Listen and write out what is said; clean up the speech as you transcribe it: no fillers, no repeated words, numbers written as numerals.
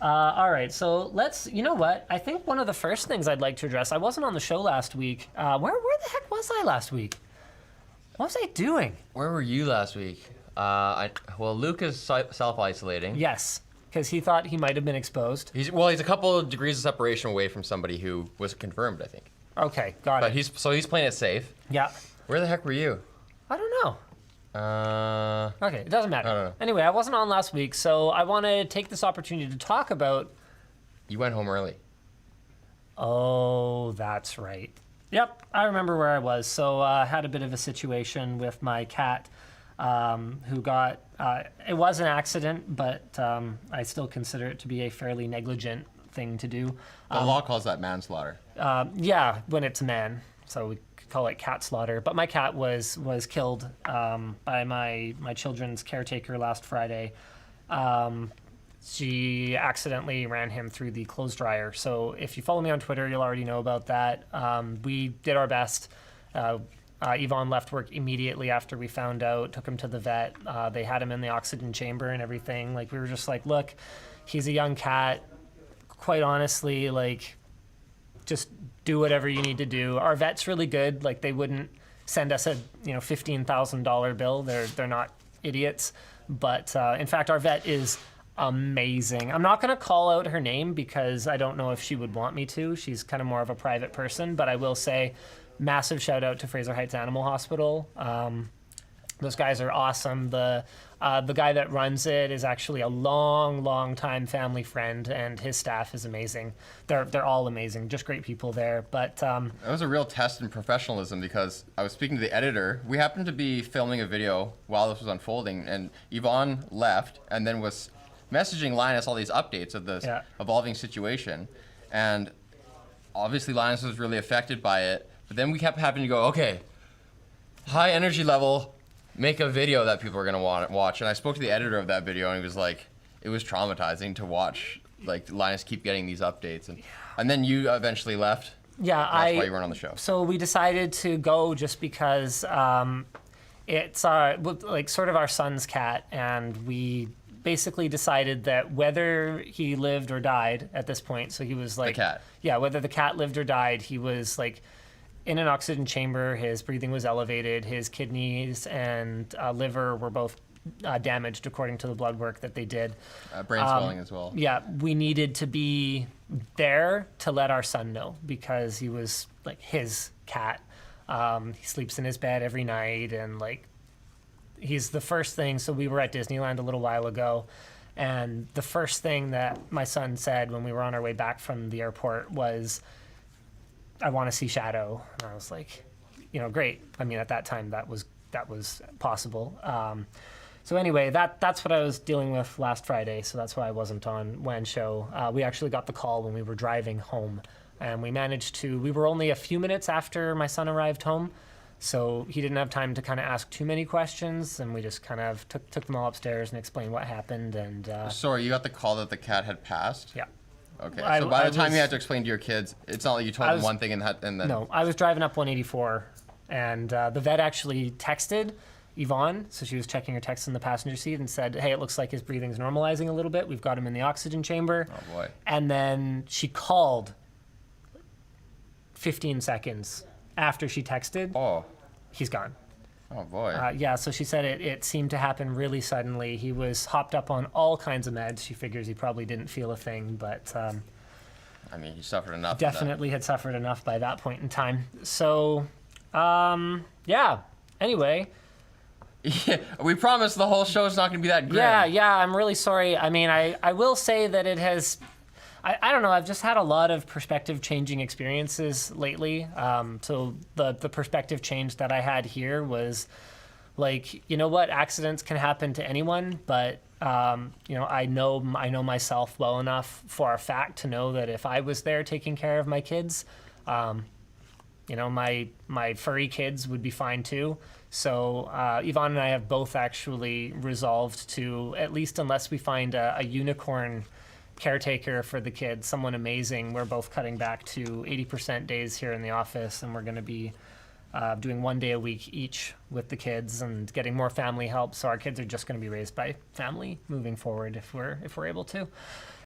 All right, so you know what? I think one of the first things I'd like to address, I wasn't on the show last week. Where the heck was I last week? What was I doing? Where were you last week? Luke is self-isolating. Yes, because he thought he might have been exposed. He's a couple of degrees of separation away from somebody who was confirmed, I think. Okay, got But it. he's playing it safe. Yeah. Where the heck were you? I don't know. Okay, it doesn't matter. I don't know. Anyway, I wasn't on last week, so I want to take this opportunity to talk about... You went home early. Oh, that's right. Yep, I remember where I was. So I had a bit of a situation with my cat who got... it was an accident, but I still consider it to be a fairly negligent thing to do. The law calls that manslaughter. Yeah, when it's a man. So we could call it cat slaughter. But my cat was killed by my children's caretaker last Friday. She accidentally ran him through the clothes dryer. So if you follow me on Twitter, you'll already know about that. We did our best. Yvonne left work immediately after we found out, took him to the vet. They had him in the oxygen chamber and everything. Like, we were just like, look, he's a young cat. Quite honestly, like, just do whatever you need to do. Our vet's really good. Like, they wouldn't send us a $15,000 bill. They're not idiots. But in fact, our vet is amazing. I'm not going to call out her name because I don't know if she would want me to. She's kind of more of a private person. But I will say, massive shout out to Fraser Heights Animal Hospital. Those guys are awesome. The guy that runs it is actually a long time family friend, and his staff is amazing. They're all amazing, just great people there. But It was a real test in professionalism because I was speaking to the editor. We happened to be filming a video while this was unfolding, and Yvonne left and then was messaging Linus all these updates of this evolving situation. And obviously Linus was really affected by it. But then we kept having to go, okay, high energy level, make a video that people are going to want to watch. And I spoke to the editor of that video, and he was like, it was traumatizing to watch, like, Linus keep getting these updates. And then you eventually left. Yeah, that's why you weren't on the show. So we decided to go just because it's sort of our son's cat, and we basically decided that whether he lived or died at this point, so he was like... The cat. Yeah, whether the cat lived or died, he was like in an oxygen chamber, his breathing was elevated, his kidneys and liver were both damaged according to the blood work that they did. Brain swelling as well. Yeah, we needed to be there to let our son know because he was like his cat. He sleeps in his bed every night, and like he's the first thing. So we were at Disneyland a little while ago, and the first thing that my son said when we were on our way back from the airport was, I want to see Shadow. And I was like, great. I mean, at that time that was possible. So anyway, that's what I was dealing with last Friday. So that's why I wasn't on Wen's show. We actually got the call when we were driving home, and we were only a few minutes after my son arrived home. So he didn't have time to kind of ask too many questions, and we just kind of took them all upstairs and explained what happened. And Sorry, you got the call that the cat had passed? Yeah. Okay, so by the time you had to explain to your kids, it's not like you told them one thing and then... No, I was driving up 184, and the vet actually texted Yvonne, so she was checking her text in the passenger seat and said, hey, it looks like his breathing's normalizing a little bit. We've got him in the oxygen chamber. Oh, boy. And then she called 15 seconds after she texted. Oh. He's gone. Oh, boy. Yeah, so she said it seemed to happen really suddenly. He was hopped up on all kinds of meds. She figures he probably didn't feel a thing, but... I mean, he suffered enough. Definitely had suffered enough by that point in time. So, yeah. Anyway... Yeah, we promise the whole show's not going to be that grim. Yeah, I'm really sorry. I mean, I will say that it has... I don't know, I've just had a lot of perspective-changing experiences lately. So the perspective change that I had here was, like, you know what? Accidents can happen to anyone, but, I know myself well enough for a fact to know that if I was there taking care of my kids, my furry kids would be fine too. So Yvonne and I have both actually resolved to, at least unless we find a unicorn caretaker for the kids, someone amazing, we're both cutting back to 80% days here in the office, and we're going to be doing 1 day a week each with the kids and getting more family help. So our kids are just going to be raised by family moving forward if we're able to.